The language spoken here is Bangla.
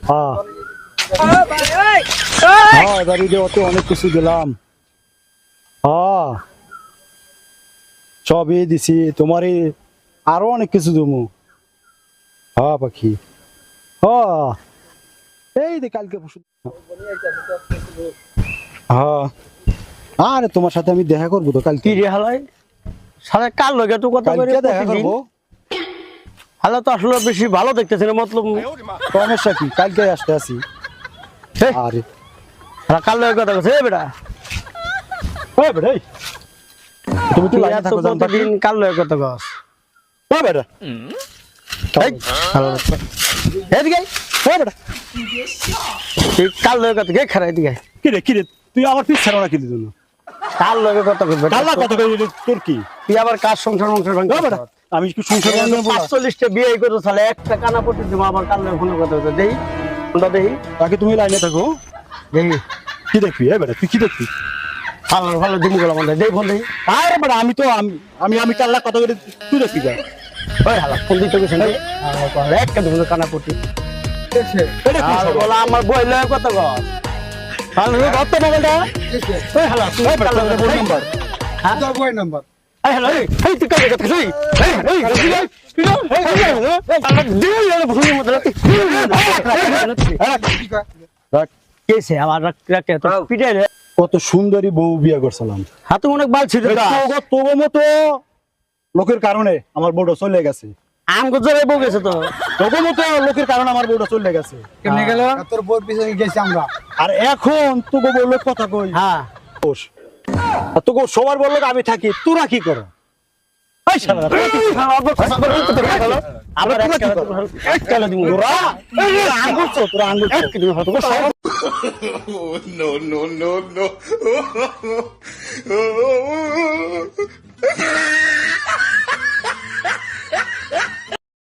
হ্যাঁ হ্যাঁ এবার ঈদে ওতে অনেক কিছু দিলাম। হ্যাঁ সবই দিছি তোমারই, আরো অনেক কিছু দেবো। হ্যাঁ পাখি হ্যাঁ এই যে কালকে পরশু। হ্যাঁ আরে তোমার সাথে আমি দেখা করবো তো কালকে। কি রে হালাই সারা কাল লগে তো কথা করে কালকে দেখা করবো। হালা তো আসলে বেশি ভালো দেখতেছে না মতলব সমস্যা কি, কালকে আসতে আসি। আরে হালা কাল লগে কথা কইছে এ বেটা ওই বেটা এই, তুমি তো লাইনে থাকো জান পাখি। প্রতিদিন কাল লগে কথা কস ওই বেটা এই হালা এদিকে ওই বেটা তুই কাল লগে কথা কে খারাই দিকে কি রে তুই আমার পিছ ছাড়া না কি দিল না? কাল লগে কথা কইবে কাল্লা কত করে তোর কি? তুই আবার কাজ সংসার ভাঙ ওই বেটা আমি কি সংসার বান্ধব বলা? 45টা বিয়ে করে তাহলে একটা কানা পড়তে দিব আবার কাল লগে ফোন কথা কইতে দেই ফোনটা দেই তাকে তুমি লাইনে থাকো। দেই কি দেখবি এই বেটা তুই কি দেখবি? ভালো ভালো দিমু গলা মনে দেই ফোন দেই আরে বেটা আমি তো আমি কাল্লা কত করে তুই দেখবি যা। ওই হালা ফোন দিতে গেছেন একটা দিমু কানা পড়তে এটা কি আর খবর? বলা আমার বই লয়ে কত কর হালা কত টাকাটা ওই হালা তুই ওই বেটা কাল লগে ফোন নাম্বার। তোর বই নাম্বার এই হালা এই তুই কাজ করতে এই এই তুই দিই আর ভুলি মত রাখ। কেসে আমার রাখতে তো পিটে রে কত সুন্দরী বউ বিয়ে করছিলাম। হাতে অনেক বাল ছিল তোর মতো লোকের কারণে আমার বউটা চলে গেছে। আম গজরে বউ গেছে তো তোর মতো লোকের কারণে আমার বউটা চলে গেছে। কেমনে গেল তোর বই পিছনে গেছি আমরা আর এখন তোকে বললো কথা কই হ্যাঁ বস। আর তোকে সবার বললো আমি থাকি, তোরা কি করো? এই শালা, তোরা কি করো? আবার এক কালা দিমু তোরা আঙ্গুল চো, তোরা আঙ্গুল চো। তোকে সবার no, no, no, no.